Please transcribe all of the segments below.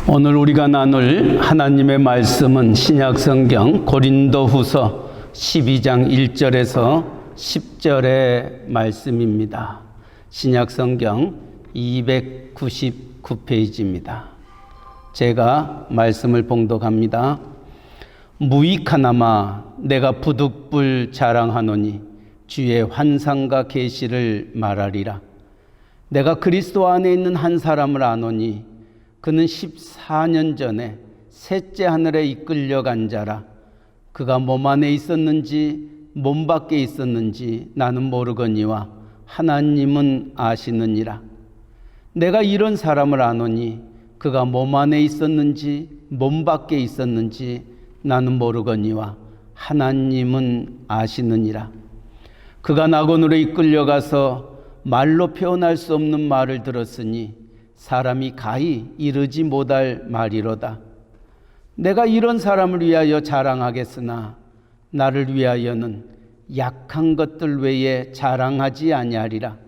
오늘 우리가 나눌 하나님의 말씀은 신약성경 고린도후서 12장 1절에서 10절의 말씀입니다. 신약성경 299페이지입니다. 제가 말씀을 봉독합니다. 무익하나마 내가 부득불 자랑하노니 주의 환상과 계시를 말하리라. 내가 그리스도 안에 있는 한 사람을 아노니 그는 14년 전에 셋째 하늘에 이끌려간 자라. 그가 몸 안에 있었는지 몸 밖에 있었는지 나는 모르거니와 하나님은 아시느니라. 내가 이런 사람을 아노니 그가 몸 안에 있었는지 몸 밖에 있었는지 나는 모르거니와 하나님은 아시느니라. 그가 낙원으로 이끌려가서 말로 표현할 수 없는 말을 들었으니 사람이 가히 이르지 못할 말이로다. 내가 이런 사람을 위하여 자랑하겠으나 나를 위하여는 약한 것들 외에 자랑하지 아니하리라.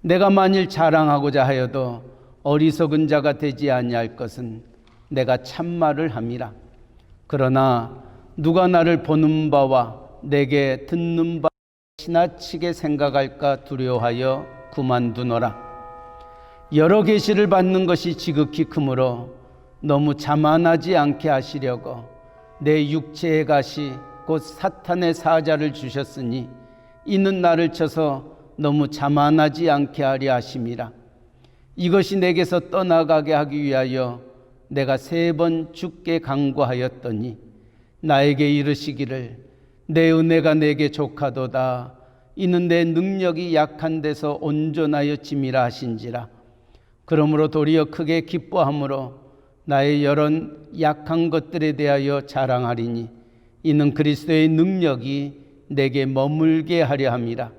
내가 만일 자랑하고자 하여도 어리석은 자가 되지 아니할 것은 내가 참말을 함이라. 그러나 누가 나를 보는 바와 내게 듣는 바 지나치게 생각할까 두려워하여 그만두노라. 여러 계시를 받는 것이 지극히 크므로 너무 자만하지 않게 하시려고 내 육체의 가시 곧 사탄의 사자를 주셨으니 이는 나를 쳐서 너무 자만하지 않게 하려 하심이라. 이것이 내게서 떠나가게 하기 위하여 내가 3번 주께 간구하였더니 나에게 이르시기를 내 은혜가 내게 족하도다. 이는 내 능력이 약한 데서 온전하여 짐이라 하신지라. 그러므로 도리어 크게 기뻐함으로 나의 여러 약한 것들에 대하여 자랑하리니 이는 그리스도의 능력이 내게 머물게 하려 함이라.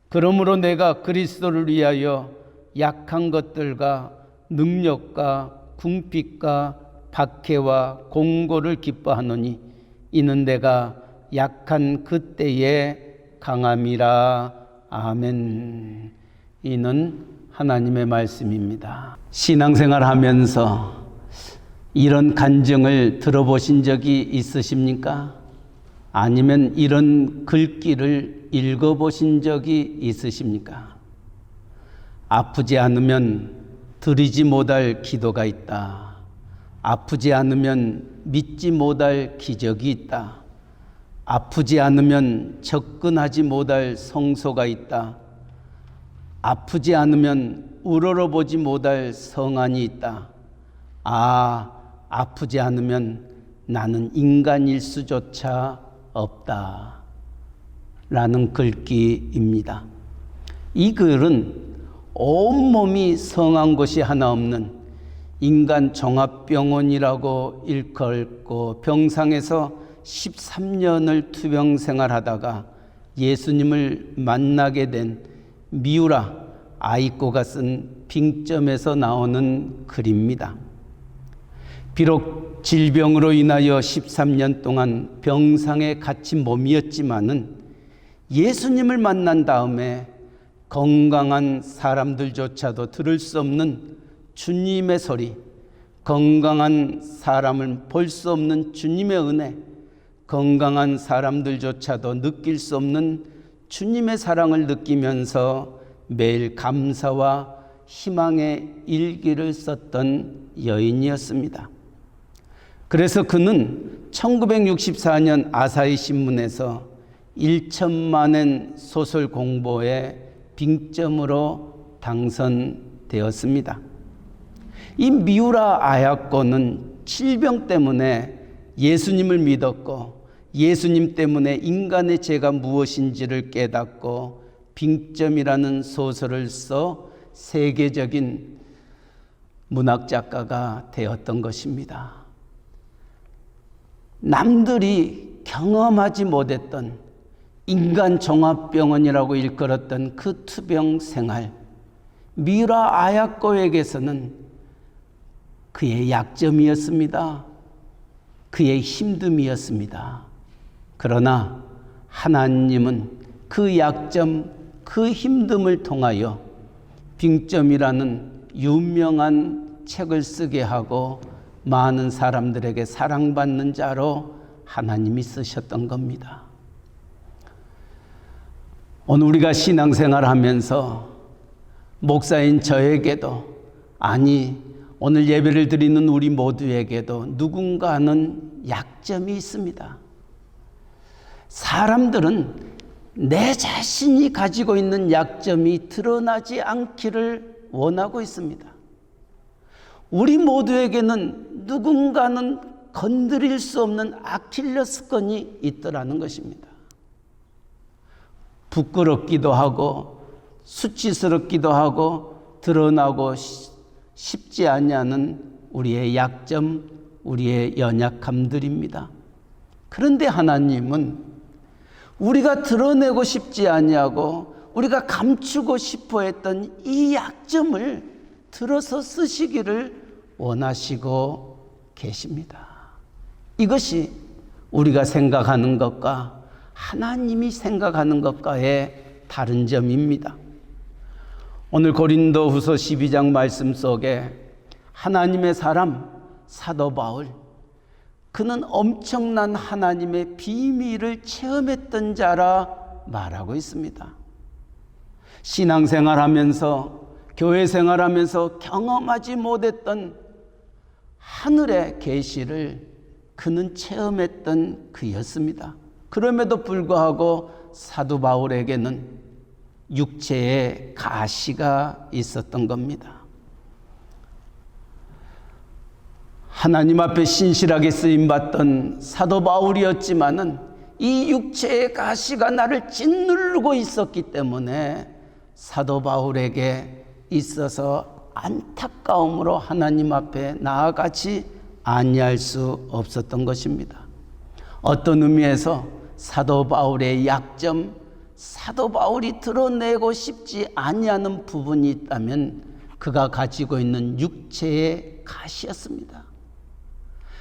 그러므로 내가 그리스도를 위하여 약한 것들과 능력과 궁핍과 박해와 공고를 기뻐하노니 이는 내가 약한 그때에 강함이라. 아멘. 이는 하나님의 말씀입니다. 신앙생활 하면서 이런 간증을 들어보신 적이 있으십니까? 아니면 이런 글귀를 읽어보신 적이 있으십니까? 아프지 않으면 드리지 못할 기도가 있다. 아프지 않으면 믿지 못할 기적이 있다. 아프지 않으면 접근하지 못할 성소가 있다. 아프지 않으면 우러러보지 못할 성안이 있다. 아프지 않으면 나는 인간일 수조차 없다. 라는 글귀입니다. 이 글은 온몸이 성한 곳이 하나 없는 인간 종합병원이라고 일컬고 병상에서 13년을 투병 생활하다가 예수님을 만나게 된 미우라 아이코가 쓴 빙점에서 나오는 글입니다. 비록 질병으로 인하여 13년 동안 병상에 갇힌 몸이었지만은 예수님을 만난 다음에 건강한 사람들조차도 들을 수 없는 주님의 소리, 건강한 사람을 볼 수 없는 주님의 은혜, 건강한 사람들조차도 느낄 수 없는 주님의 사랑을 느끼면서 매일 감사와 희망의 일기를 썼던 여인이었습니다. 그래서 그는 1964년 아사히 신문에서 1천만엔 소설 공보에 빙점으로 당선되었습니다. 이 미우라 아야코는 질병 때문에 예수님을 믿었고 예수님 때문에 인간의 죄가 무엇인지를 깨닫고 빙점이라는 소설을 써 세계적인 문학작가가 되었던 것입니다. 남들이 경험하지 못했던 인간 종합병원이라고 일컬었던 그 투병 생활, 미우라 아야코에게서는 그의 약점이었습니다. 그의 힘듦이었습니다. 그러나 하나님은 그 약점, 그 힘듦을 통하여 빙점이라는 유명한 책을 쓰게 하고 많은 사람들에게 사랑받는 자로 하나님이 쓰셨던 겁니다. 오늘 우리가 신앙생활하면서 목사인 저에게도, 아니 오늘 예배를 드리는 우리 모두에게도 누군가는 약점이 있습니다. 사람들은 내 자신이 가지고 있는 약점이 드러나지 않기를 원하고 있습니다. 우리 모두에게는 누군가는 건드릴 수 없는 아킬레스건이 있더라는 것입니다. 부끄럽기도 하고 수치스럽기도 하고 드러나고 쉽지 않냐는 우리의 약점, 우리의 연약함들입니다. 그런데 하나님은 우리가 드러내고 싶지 아니하고 우리가 감추고 싶어 했던 이 약점을 들어서 쓰시기를 원하시고 계십니다. 이것이 우리가 생각하는 것과 하나님이 생각하는 것과의 다른 점입니다. 오늘 고린도후서 12장 말씀 속에 하나님의 사람 사도 바울, 그는 엄청난 하나님의 비밀을 체험했던 자라 말하고 있습니다. 신앙생활하면서 교회 생활하면서 경험하지 못했던 하늘의 계시를 그는 체험했던 그였습니다. 그럼에도 불구하고 사도 바울에게는 육체의 가시가 있었던 겁니다. 하나님 앞에 신실하게 쓰임받던 사도 바울이었지만은 이 육체의 가시가 나를 짓누르고 있었기 때문에 사도 바울에게 있어서 안타까움으로 하나님 앞에 나아가지 아니할 수 없었던 것입니다. 어떤 의미에서 사도 바울의 약점, 사도 바울이 드러내고 싶지 아니하는 부분이 있다면 그가 가지고 있는 육체의 가시였습니다.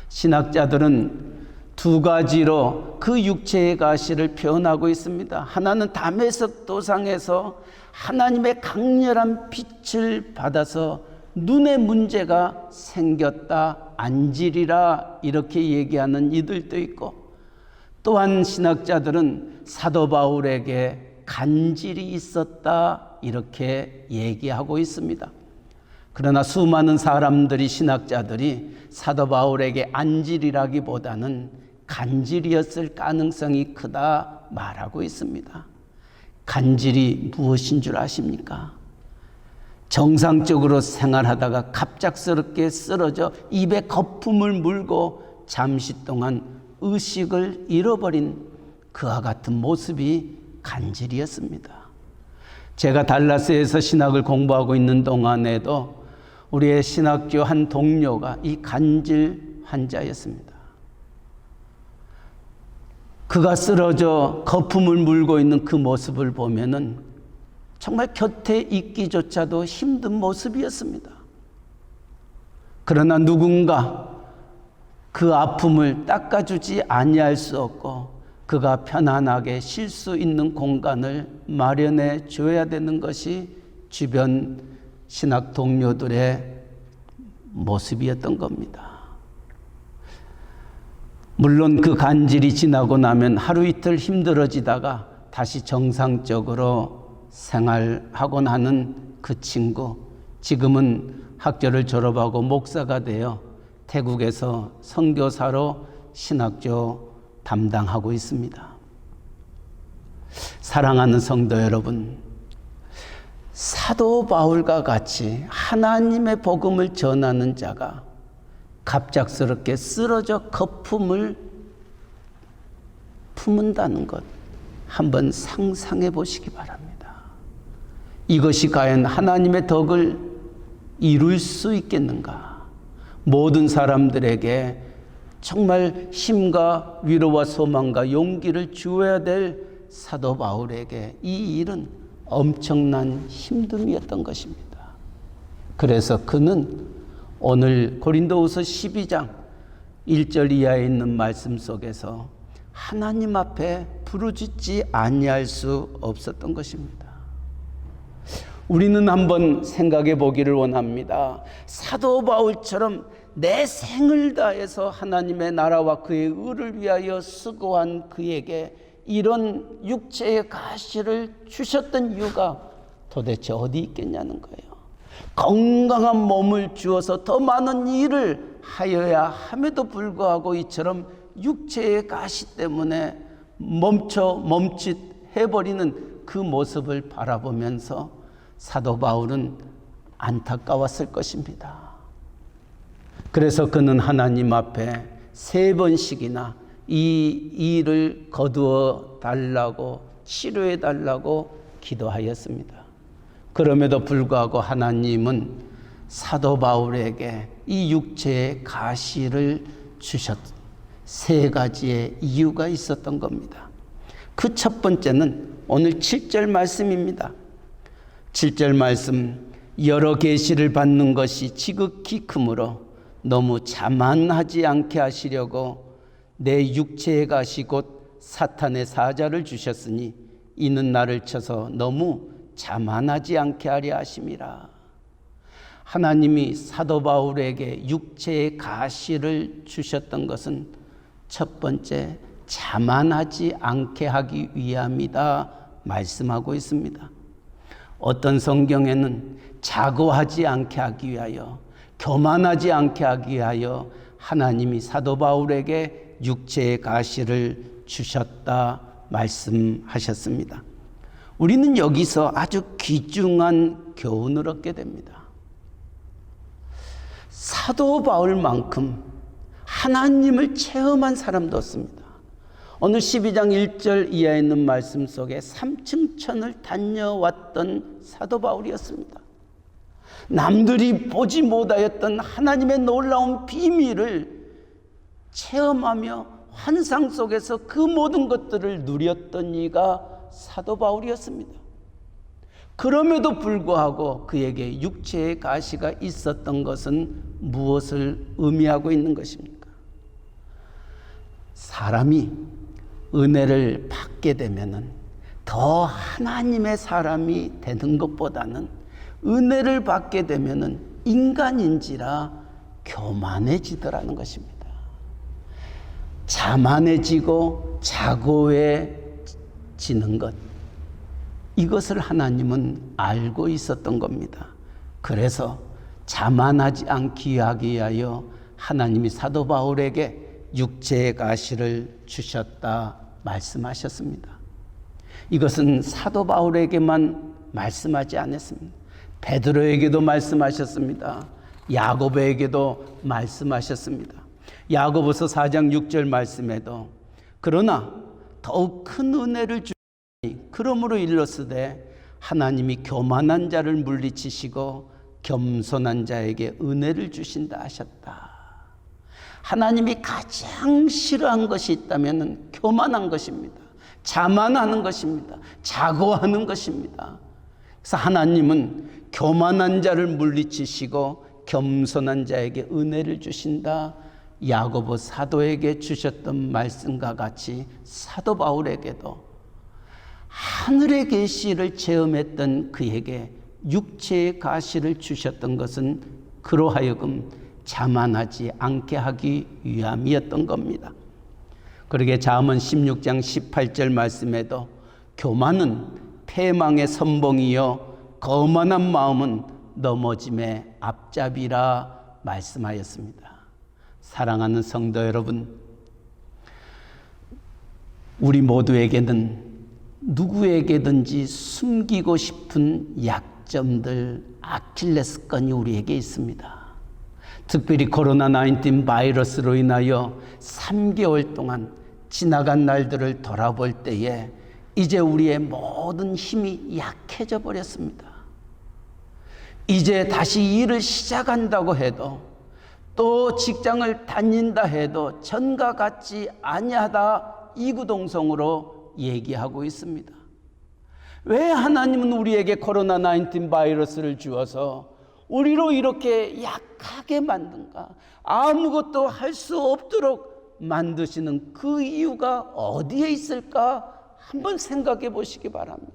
신학자들은 두 가지로 그 육체의 가시를 표현하고 있습니다. 하나는 다메섹 도상에서 하나님의 강렬한 빛을 받아서 눈에 문제가 생겼다, 안질이라 이렇게 얘기하는 이들도 있고, 또한 신학자들은 사도 바울에게 간질이 있었다 이렇게 얘기하고 있습니다. 그러나 수많은 사람들이, 신학자들이 사도 바울에게 안질이라기보다는 간질이었을 가능성이 크다 말하고 있습니다. 간질이 무엇인 줄 아십니까? 정상적으로 생활하다가 갑작스럽게 쓰러져 입에 거품을 물고 잠시 동안 의식을 잃어버린 그와 같은 모습이 간질이었습니다. 제가 달라스에서 신학을 공부하고 있는 동안에도 우리의 신학교 한 동료가 이 간질 환자였습니다. 그가 쓰러져 거품을 물고 있는 그 모습을 보면은 정말 곁에 있기조차도 힘든 모습이었습니다. 그러나 누군가 그 아픔을 닦아주지 아니할 수 없고 그가 편안하게 쉴 수 있는 공간을 마련해 줘야 되는 것이 주변 신학 동료들의 모습이었던 겁니다. 물론 그 간질이 지나고 나면 하루 이틀 힘들어지다가 다시 정상적으로 생활하곤 하는 그 친구, 지금은 학교를 졸업하고 목사가 되어 태국에서 선교사로 신학교 담당하고 있습니다. 사랑하는 성도 여러분, 사도 바울과 같이 하나님의 복음을 전하는 자가 갑작스럽게 쓰러져 거품을 품은다는 것 한번 상상해 보시기 바랍니다. 이것이 과연 하나님의 덕을 이룰 수 있겠는가? 모든 사람들에게 정말 힘과 위로와 소망과 용기를 주어야 될 사도 바울에게 이 일은 엄청난 힘듦이었던 것입니다. 그래서 그는 오늘 고린도후서 12장 1절 이하에 있는 말씀 속에서 하나님 앞에 부르짖지 아니할 수 없었던 것입니다. 우리는 한번 생각해 보기를 원합니다. 사도 바울처럼 내 생을 다해서 하나님의 나라와 그의 의를 위하여 수고한 그에게 이런 육체의 가시를 주셨던 이유가 도대체 어디 있겠냐는 거예요. 건강한 몸을 주어서 더 많은 일을 하여야 함에도 불구하고 이처럼 육체의 가시 때문에 멈칫해버리는 그 모습을 바라보면서 사도 바울은 안타까웠을 것입니다. 그래서 그는 하나님 앞에 3번씩이나 이 일을 거두어 달라고, 치료해 달라고 기도하였습니다. 그럼에도 불구하고 하나님은 사도 바울에게 이 육체의 가시를 주셨. 3가지의 이유가 있었던 겁니다. 그 첫 번째는 오늘 7절 말씀입니다. 7절 말씀, 여러 계시를 받는 것이 지극히 크므로 너무 자만하지 않게 하시려고 내 육체의 가시 곧 사탄의 사자를 주셨으니 이는 나를 쳐서 너무 자만하지 않게 하려 하심이라. 하나님이 사도 바울에게 육체의 가시를 주셨던 것은 첫 번째, 자만하지 않게 하기 위함이다 말씀하고 있습니다. 어떤 성경에는 자고하지 않게 하기 위하여, 교만하지 않게 하기 위하여 하나님이 사도 바울에게 육체의 가시를 주셨다 말씀하셨습니다. 우리는 여기서 아주 귀중한 교훈을 얻게 됩니다. 사도 바울만큼 하나님을 체험한 사람도 없습니다. 오늘 12장 1절 이하에 있는 말씀 속에 3층천을 다녀왔던 사도 바울이었습니다. 남들이 보지 못하였던 하나님의 놀라운 비밀을 체험하며 환상 속에서 그 모든 것들을 누렸던 이가 사도 바울이었습니다. 그럼에도 불구하고 그에게 육체의 가시가 있었던 것은 무엇을 의미하고 있는 것입니까? 사람이 은혜를 받게 되면은 더 하나님의 사람이 되는 것보다는 은혜를 받게 되면은 인간인지라 교만해지더라는 것입니다. 자만해지고 자고해지는 것, 이것을 하나님은 알고 있었던 겁니다. 그래서 자만하지 않기 하기 위하여 하나님이 사도 바울에게 육체의 가시를 주셨다 말씀하셨습니다. 이것은 사도 바울에게만 말씀하지 않았습니다. 베드로에게도 말씀하셨습니다. 야고보에게도 말씀하셨습니다. 야고보서 4장 6절 말씀에도 그러나 더욱 큰 은혜를 주시니 그러므로 일렀으되 하나님이 교만한 자를 물리치시고 겸손한 자에게 은혜를 주신다 하셨다. 하나님이 가장 싫어한 것이 있다면 교만한 것입니다. 자만하는 것입니다. 자고하는 것입니다. 그래서 하나님은 교만한 자를 물리치시고 겸손한 자에게 은혜를 주신다. 야고보 사도에게 주셨던 말씀과 같이 사도 바울에게도 하늘의 계시를 체험했던 그에게 육체의 가시를 주셨던 것은 그로 하여금 자만하지 않게 하기 위함이었던 겁니다. 그러게 잠언 16장 18절 말씀에도 교만은 패망의 선봉이요 거만한 마음은 넘어짐의 앞잡이라 말씀하였습니다. 사랑하는 성도 여러분, 우리 모두에게는 누구에게든지 숨기고 싶은 약점들, 아킬레스건이 우리에게 있습니다. 특별히 코로나19 바이러스로 인하여 3개월 동안 지나간 날들을 돌아볼 때에 이제 우리의 모든 힘이 약해져 버렸습니다. 이제 다시 일을 시작한다고 해도 또 직장을 다닌다 해도 전과 같지 아니하다 이구동성으로 얘기하고 있습니다. 왜 하나님은 우리에게 코로나19 바이러스를 주어서 우리로 이렇게 약하게 만든가? 아무것도 할 수 없도록 만드시는 그 이유가 어디에 있을까? 한번 생각해 보시기 바랍니다.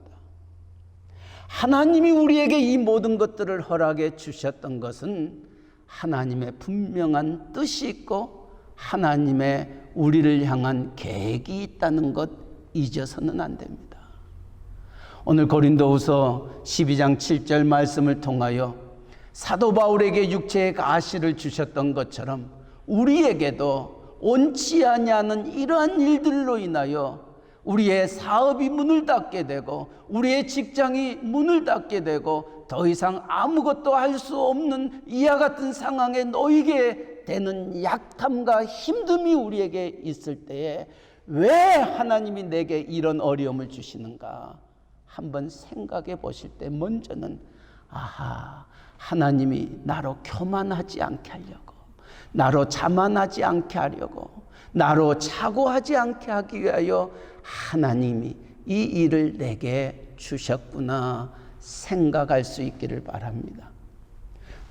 하나님이 우리에게 이 모든 것들을 허락해 주셨던 것은 하나님의 분명한 뜻이 있고 하나님의 우리를 향한 계획이 있다는 것 잊어서는 안 됩니다. 오늘 고린도후서 12장 7절 말씀을 통하여 사도 바울에게 육체의 가시를 주셨던 것처럼 우리에게도 원치 아니하는 이러한 일들로 인하여 우리의 사업이 문을 닫게 되고 우리의 직장이 문을 닫게 되고 더 이상 아무것도 할 수 없는 이와 같은 상황에 놓이게 되는 약함과 힘듦이 우리에게 있을 때에 왜 하나님이 내게 이런 어려움을 주시는가 한번 생각해 보실 때 먼저는 하나님이 나로 교만하지 않게 하려고, 나로 자만하지 않게 하려고, 나로 착오하지 않게 하기 위하여 하나님이 이 일을 내게 주셨구나 생각할 수 있기를 바랍니다.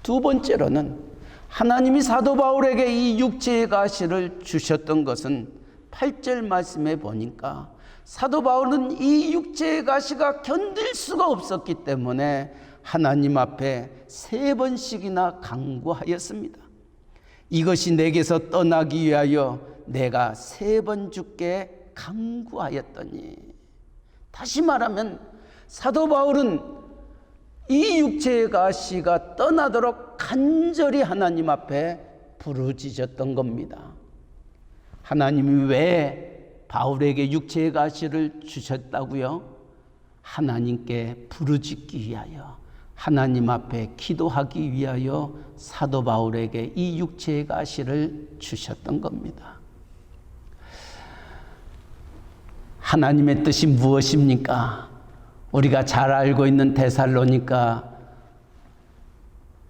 두 번째로는 하나님이 사도 바울에게 이 육체의 가시를 주셨던 것은 8절 말씀에 보니까 사도 바울은 이 육체의 가시가 견딜 수가 없었기 때문에 하나님 앞에 3번씩이나 간구하였습니다. 이것이 내게서 떠나기 위하여 내가 3번 주께 간구하였더니, 다시 말하면 사도 바울은 이 육체의 가시가 떠나도록 간절히 하나님 앞에 부르짖었던 겁니다. 하나님이 왜 바울에게 육체의 가시를 주셨다고요? 하나님께 부르짖기 위하여, 하나님 앞에 기도하기 위하여 사도 바울에게 이 육체의 가시를 주셨던 겁니다. 하나님의 뜻이 무엇입니까? 우리가 잘 알고 있는 데살로니가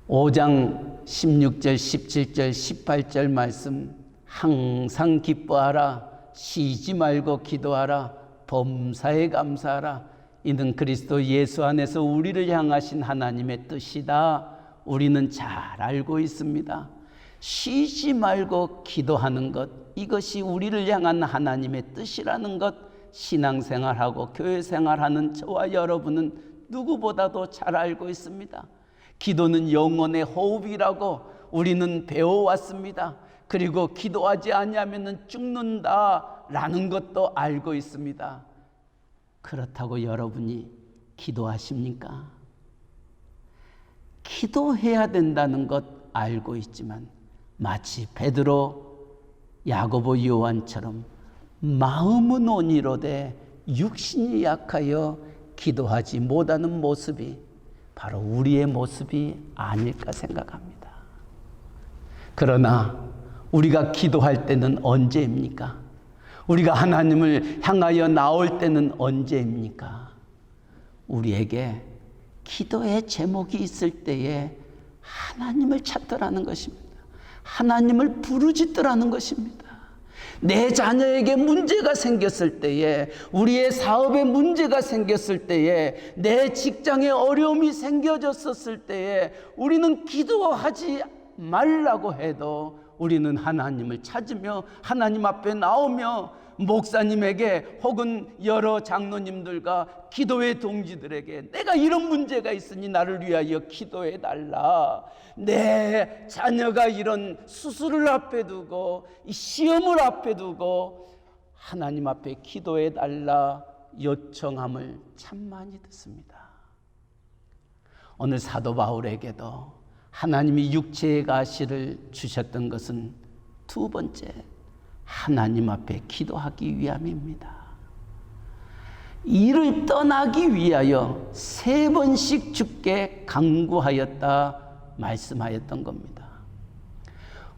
5장 16절, 17절, 18절 말씀, 항상 기뻐하라, 쉬지 말고 기도하라, 범사에 감사하라. 이는 그리스도 예수 안에서 우리를 향하신 하나님의 뜻이다. 우리는 잘 알고 있습니다. 쉬지 말고 기도하는 것, 이것이 우리를 향한 하나님의 뜻이라는 것, 신앙생활하고 교회생활하는 저와 여러분은 누구보다도 잘 알고 있습니다. 기도는 영혼의 호흡이라고 우리는 배워왔습니다. 그리고 기도하지 아니하면 죽는다라는 것도 알고 있습니다. 그렇다고 여러분이 기도하십니까? 기도해야 된다는 것 알고 있지만 마치 베드로, 야고보, 요한처럼 마음은 온이로되 육신이 약하여 기도하지 못하는 모습이 바로 우리의 모습이 아닐까 생각합니다. 그러나 우리가 기도할 때는 언제입니까? 우리가 하나님을 향하여 나올 때는 언제입니까? 우리에게 기도의 제목이 있을 때에 하나님을 찾더라는 것입니다. 하나님을 부르짖더라는 것입니다. 내 자녀에게 문제가 생겼을 때에, 우리의 사업에 문제가 생겼을 때에, 내 직장에 어려움이 생겨졌었을 때에 우리는 기도하지 말라고 해도 우리는 하나님을 찾으며 하나님 앞에 나오며 목사님에게 혹은 여러 장로님들과 기도의 동지들에게 내가 이런 문제가 있으니 나를 위하여 기도해 달라, 내 자녀가 이런 수술을 앞에 두고 시험을 앞에 두고 하나님 앞에 기도해 달라 요청함을 참 많이 듣습니다. 오늘 사도 바울에게도 하나님이 육체의 가시를 주셨던 것은 두 번째, 하나님 앞에 기도하기 위함입니다. 이를 떠나기 위하여 3번씩 주께 간구하였다 말씀하였던 겁니다.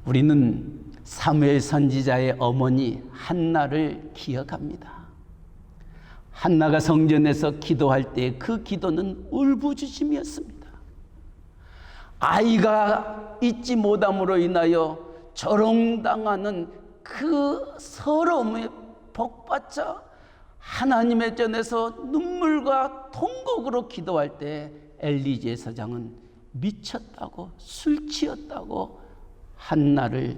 우리는 사무엘 선지자의 어머니 한나를 기억합니다. 한나가 성전에서 기도할 때 그 기도는 울부짖음이었습니다. 아이가 있지 못함으로 인하여 조롱당하는 그 서러움에 복받쳐 하나님의 전에서 눈물과 통곡으로 기도할 때 엘리 제사장은 미쳤다고, 술 취했다고 한나를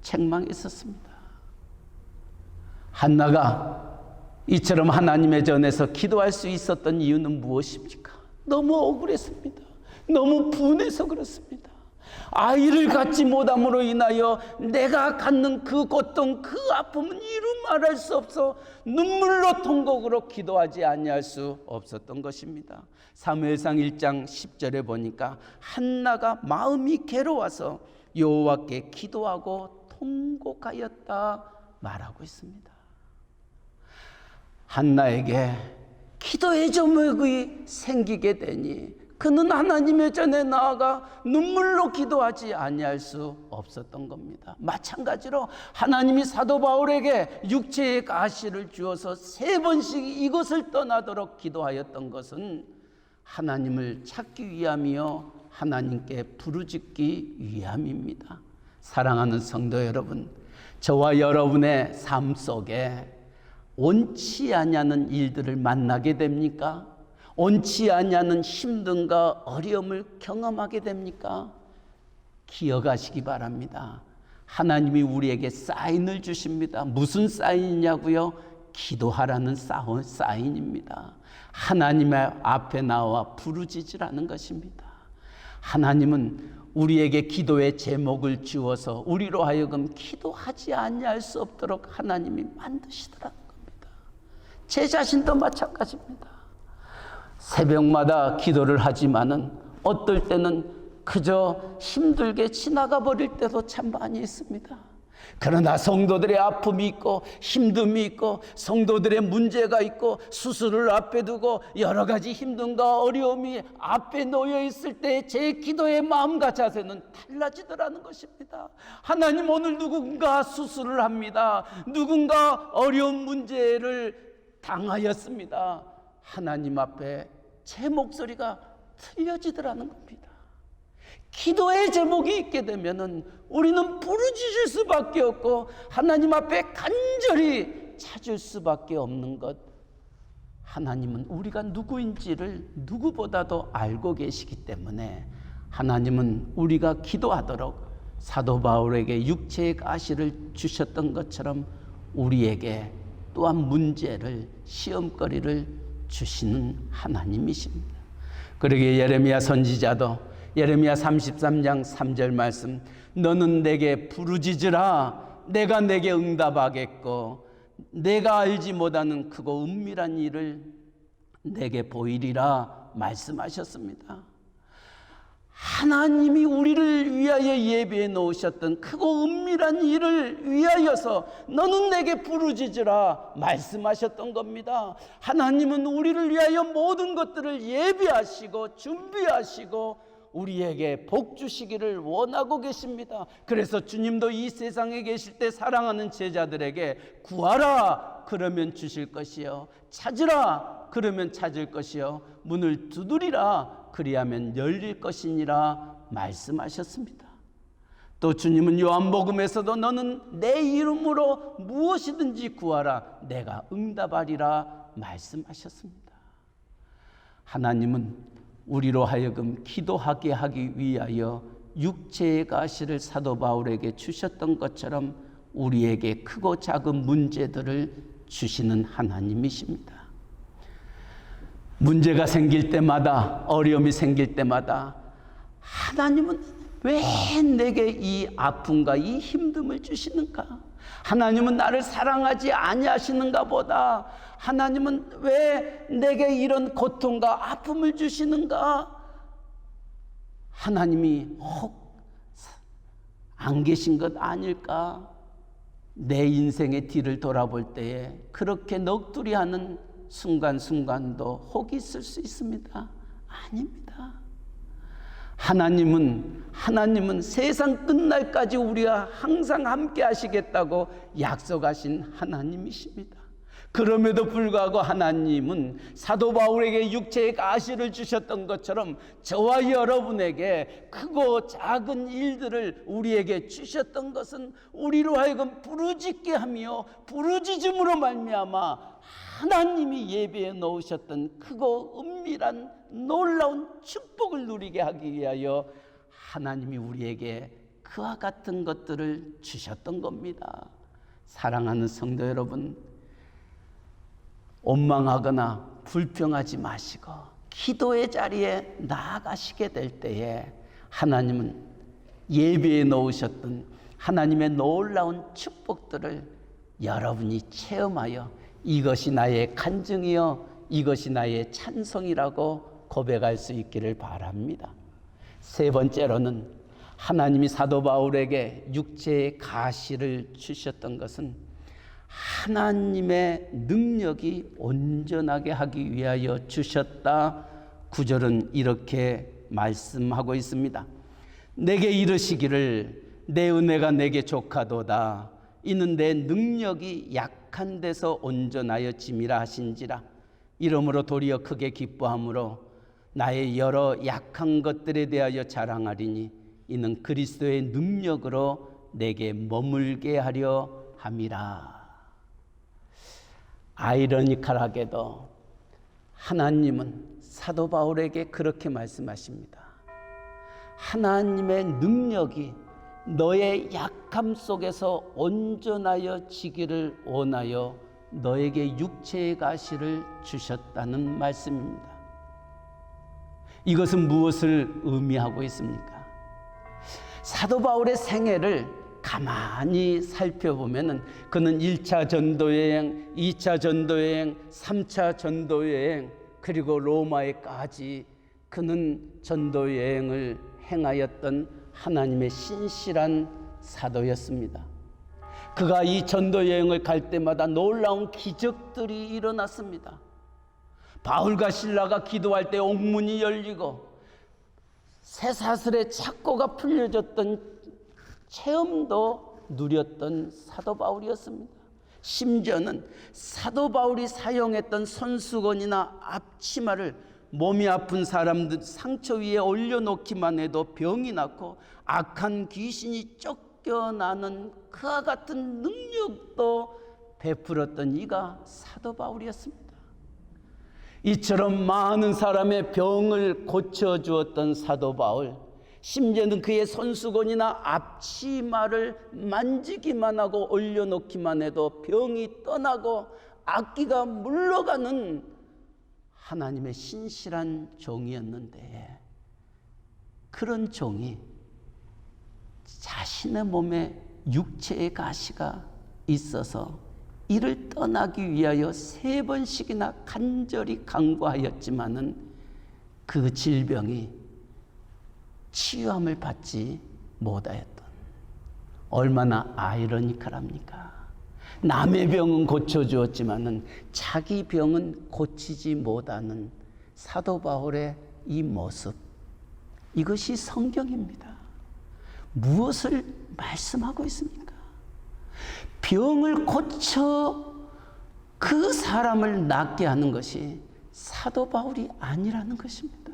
책망했었습니다. 한나가 이처럼 하나님의 전에서 기도할 수 있었던 이유는 무엇입니까? 너무 억울했습니다. 너무 분해서 그렇습니다. 아이를 갖지 못함으로 인하여 내가 갖는 그 고통, 그 아픔은 이루 말할 수 없어 눈물로 통곡으로 기도하지 아니할 수 없었던 것입니다. 사무엘상 1장 10절에 보니까 한나가 마음이 괴로워서 여호와께 기도하고 통곡하였다 말하고 있습니다. 한나에게 기도의 제목이 생기게 되니 그는 하나님의 전에 나아가 눈물로 기도하지 아니할 수 없었던 겁니다. 마찬가지로 하나님이 사도 바울에게 육체의 가시를 주어서 3번씩 이것을 떠나도록 기도하였던 것은 하나님을 찾기 위함이요 하나님께 부르짖기 위함입니다. 사랑하는 성도 여러분, 저와 여러분의 삶 속에 원치 아니하는 일들을 만나게 됩니까? 원치 아니하는 힘듦과 어려움을 경험하게 됩니까? 기억하시기 바랍니다. 하나님이 우리에게 사인을 주십니다. 무슨 사인이냐고요? 기도하라는 사인입니다. 하나님의 앞에 나와 부르짖으라는 것입니다. 하나님은 우리에게 기도의 제목을 주어서 우리로 하여금 기도하지 아니할 수 없도록 하나님이 만드시더라는 겁니다. 제 자신도 마찬가지입니다. 새벽마다 기도를 하지만은 어떨 때는 그저 힘들게 지나가 버릴 때도 참 많이 있습니다. 그러나 성도들의 아픔이 있고 힘듦이 있고 성도들의 문제가 있고 수술을 앞에 두고 여러 가지 힘듦과 어려움이 앞에 놓여 있을 때 제 기도의 마음과 자세는 달라지더라는 것입니다. 하나님, 오늘 누군가 수술을 합니다. 누군가 어려운 문제를 당하였습니다. 하나님 앞에 제 목소리가 틀려지더라는 겁니다. 기도의 제목이 있게 되면은 우리는 부르짖을 수밖에 없고 하나님 앞에 간절히 찾을 수밖에 없는 것. 하나님은 우리가 누구인지를 누구보다도 알고 계시기 때문에 하나님은 우리가 기도하도록 사도 바울에게 육체의 가시를 주셨던 것처럼 우리에게 또한 문제를, 시험거리를 주시는 하나님이십니다. 그러기에 예레미야 선지자도 예레미야 33장 3절 말씀, 너는 내게 부르짖으라 내가 내게 응답하겠고 내가 알지 못하는 크고 은밀한 일을 내게 보이리라 말씀하셨습니다. 하나님이 우리를 위하여 예비해 놓으셨던 크고 은밀한 일을 위하여서 너는 내게 부르짖으라 말씀하셨던 겁니다. 하나님은 우리를 위하여 모든 것들을 예비하시고 준비하시고 우리에게 복 주시기를 원하고 계십니다. 그래서 주님도 이 세상에 계실 때 사랑하는 제자들에게 구하라 그러면 주실 것이요, 찾으라 그러면 찾을 것이요, 문을 두드리라 그리하면 열릴 것이니라 말씀하셨습니다. 또 주님은 요한복음에서도 너는 내 이름으로 무엇이든지 구하라 내가 응답하리라 말씀하셨습니다. 하나님은 우리로 하여금 기도하게 하기 위하여 육체의 가시를 사도 바울에게 주셨던 것처럼 우리에게 크고 작은 문제들을 주시는 하나님이십니다. 문제가 생길 때마다, 어려움이 생길 때마다 하나님은 왜 내게 이 아픔과 이 힘듦을 주시는가? 하나님은 나를 사랑하지 아니하시는가 보다 하나님은 왜 내게 이런 고통과 아픔을 주시는가? 하나님이 혹 안 계신 것 아닐까? 내 인생의 뒤를 돌아볼 때에 그렇게 넋두리하는 순간순간도 혹 있을 수 있습니다. 아닙니다. 하나님은 세상 끝날까지 우리와 항상 함께 하시겠다고 약속하신 하나님이십니다. 그럼에도 불구하고 하나님은 사도 바울에게 육체의 가시를 주셨던 것처럼 저와 여러분에게 크고 작은 일들을 우리에게 주셨던 것은 우리로 하여금 부르짖게 하며 부르짖음으로 말미암아 하나님이 예비해 놓으셨던 크고 은밀한 놀라운 축복을 누리게 하기 위하여 하나님이 우리에게 그와 같은 것들을 주셨던 겁니다. 사랑하는 성도 여러분, 원망하거나 불평하지 마시고 기도의 자리에 나아가시게 될 때에 하나님은 예배에 놓으셨던 하나님의 놀라운 축복들을 여러분이 체험하여 이것이 나의 간증이요 이것이 나의 찬송이라고 고백할 수 있기를 바랍니다. 세 번째로는 하나님이 사도 바울에게 육체의 가시를 주셨던 것은 하나님의 능력이 온전하게 하기 위하여 주셨다. 9절은 이렇게 말씀하고 있습니다. 내게 이르시기를 내 은혜가 내게 족하도다. 이는 내 능력이 약한 데서 온전하여 짐이라 하신지라. 이러므로 도리어 크게 기뻐함으로 나의 여러 약한 것들에 대하여 자랑하리니 이는 그리스도의 능력으로 내게 머물게 하려 함이라. 아이러니컬하게도 하나님은 사도 바울에게 그렇게 말씀하십니다. 하나님의 능력이 너의 약함 속에서 온전하여 지기를 원하여 너에게 육체의 가시를 주셨다는 말씀입니다. 이것은 무엇을 의미하고 있습니까? 사도 바울의 생애를 가만히 살펴보면 그는 1차 전도여행, 2차 전도여행, 3차 전도여행 그리고 로마에까지 그는 전도여행을 행하였던 하나님의 신실한 사도였습니다. 그가 이 전도여행을 갈 때마다 놀라운 기적들이 일어났습니다. 바울과 실라가 기도할 때 옥문이 열리고 쇠사슬의 착고가 풀려졌던 체험도 누렸던 사도 바울이었습니다. 심지어는 사도 바울이 사용했던 손수건이나 앞치마를 몸이 아픈 사람들 상처 위에 올려놓기만 해도 병이 낫고 악한 귀신이 쫓겨나는 그와 같은 능력도 베풀었던 이가 사도 바울이었습니다. 이처럼 많은 사람의 병을 고쳐주었던 사도 바울, 심지어는 그의 손수건이나 앞치마를 만지기만 하고 올려놓기만 해도 병이 떠나고 악기가 물러가는 하나님의 신실한 종이었는데, 그런 종이 자신의 몸에 육체의 가시가 있어서 이를 떠나기 위하여 3번씩이나 간절히 간구하였지만은 그 질병이 치유함을 받지 못하였던, 얼마나 아이러니컬합니까? 남의 병은 고쳐주었지만은 자기 병은 고치지 못하는 사도 바울의 이 모습, 이것이 성경입니다. 무엇을 말씀하고 있습니까? 병을 고쳐 그 사람을 낫게 하는 것이 사도 바울이 아니라는 것입니다.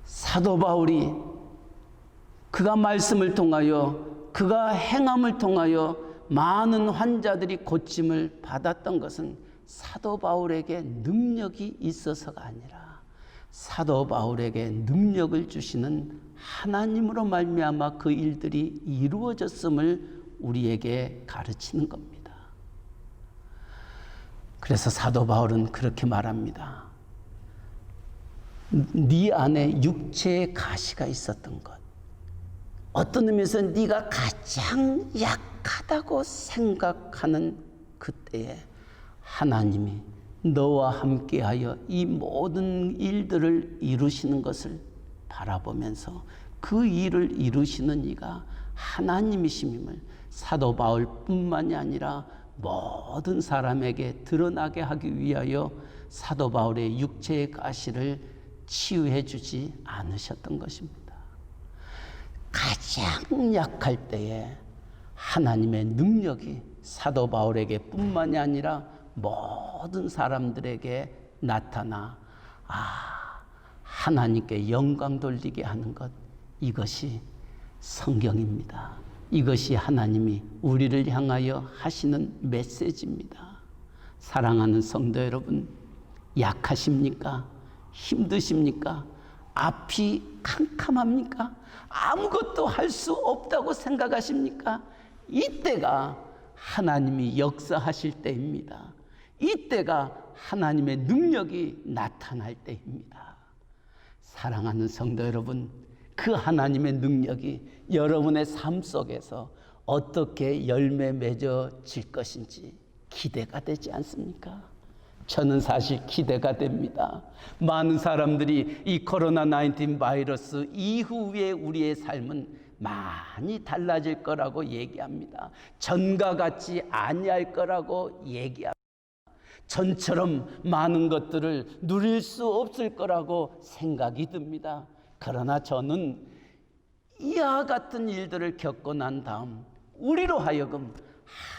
사도 바울이 그가 말씀을 통하여 그가 행함을 통하여 많은 환자들이 고침을 받았던 것은 사도 바울에게 능력이 있어서가 아니라 사도 바울에게 능력을 주시는 하나님으로 말미암아 그 일들이 이루어졌음을 우리에게 가르치는 겁니다. 그래서 사도 바울은 그렇게 말합니다. 네 안에 육체의 가시가 있었던 것, 어떤 의미에서 네가 가장 약하다고 생각하는 그때에 하나님이 너와 함께하여 이 모든 일들을 이루시는 것을 바라보면서 그 일을 이루시는 이가 하나님이심을 사도 바울뿐만이 아니라 모든 사람에게 드러나게 하기 위하여 사도 바울의 육체의 가시를 치유해 주지 않으셨던 것입니다. 가장 약할 때에 하나님의 능력이 사도 바울에게 뿐만이 아니라 모든 사람들에게 나타나 하나님께 영광 돌리게 하는 것, 이것이 성경입니다. 이것이 하나님이 우리를 향하여 하시는 메시지입니다. 사랑하는 성도 여러분, 약하십니까? 힘드십니까? 앞이 캄캄합니까? 아무것도 할 수 없다고 생각하십니까? 이때가 하나님이 역사하실 때입니다. 이때가 하나님의 능력이 나타날 때입니다. 사랑하는 성도 여러분, 그 하나님의 능력이 여러분의 삶 속에서 어떻게 열매 맺어질 것인지 기대가 되지 않습니까? 저는 사실 기대가 됩니다. 많은 사람들이 이 코로나19 바이러스 이후에 우리의 삶은 많이 달라질 거라고 얘기합니다. 전과 같이 아니할 거라고 얘기합니다. 전처럼 많은 것들을 누릴 수 없을 거라고 생각이 듭니다. 그러나 저는 이와 같은 일들을 겪고 난 다음 우리로 하여금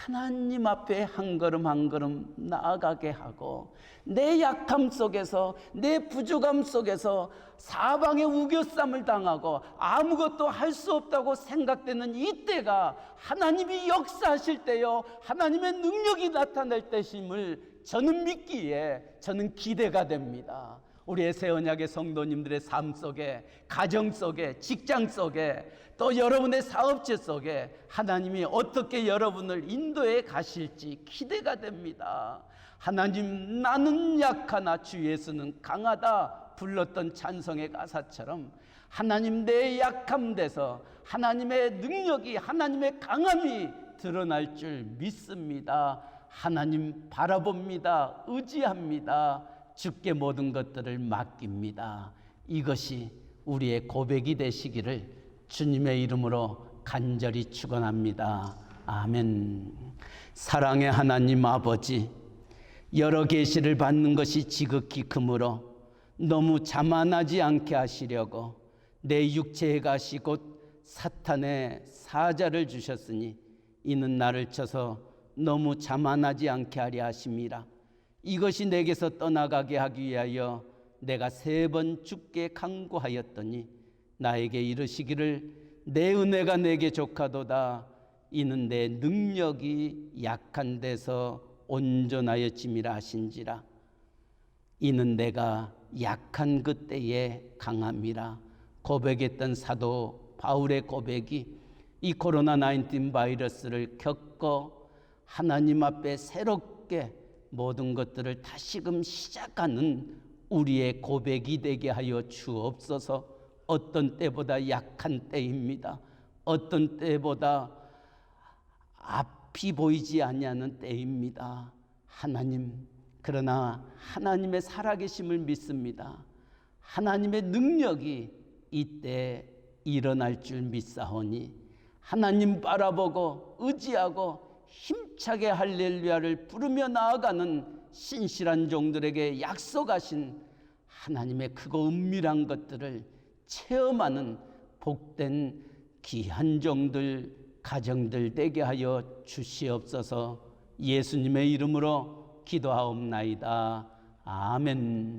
하나님 앞에 한 걸음 한 걸음 나아가게 하고, 내 약함 속에서, 내 부족함 속에서 사방에 우겨쌈을 당하고 아무것도 할 수 없다고 생각되는 이때가 하나님이 역사하실 때요, 하나님의 능력이 나타날 때임을 저는 믿기에 저는 기대가 됩니다. 우리의 새 언약의 성도님들의 삶 속에, 가정 속에, 직장 속에, 또 여러분의 사업체 속에 하나님이 어떻게 여러분을 인도해 가실지 기대가 됩니다. 하나님, 나는 약하나 주 예수는 강하다 불렀던 찬송의 가사처럼 하나님, 내 약함 돼서 하나님의 능력이, 하나님의 강함이 드러날 줄 믿습니다. 하나님 바라봅니다. 의지합니다. 주께 모든 것들을 맡깁니다. 이것이 우리의 고백이 되시기를 주님의 이름으로 간절히 축원합니다. 아멘. 사랑의 하나님 아버지, 여러 계시를 받는 것이 지극히 크므로 너무 자만하지 않게 하시려고 내 육체에 가시 곧 사탄의 사자를 주셨으니 이는 나를 쳐서 너무 자만하지 않게 하려 하심이라. 이것이 내게서 떠나가게 하기 위하여 내가 3번 주께 간구하였더니 나에게 이르시기를 내 은혜가 내게 족하도다. 이는 내 능력이 약한 데서 온전하여짐이라 하신지라. 이는 내가 약한 그때에 강함이라 고백했던 사도 바울의 고백이 이 코로나19 바이러스를 겪고 하나님 앞에 새롭게 모든 것들을 다시금 시작하는 우리의 고백이 되게 하여 주옵소서. 어떤 때보다 약한 때입니다. 어떤 때보다 앞이 보이지 아니하는 때입니다. 하나님, 그러나 하나님의 살아계심을 믿습니다. 하나님의 능력이 이때 일어날 줄 믿사오니 하나님 바라보고 의지하고 힘차게 할렐루야를 부르며 나아가는 신실한 종들에게 약속하신 하나님의 크고 은밀한 것들을 체험하는 복된 귀한 종들, 가정들 되게 하여 주시옵소서. 예수님의 이름으로 기도하옵나이다. 아멘.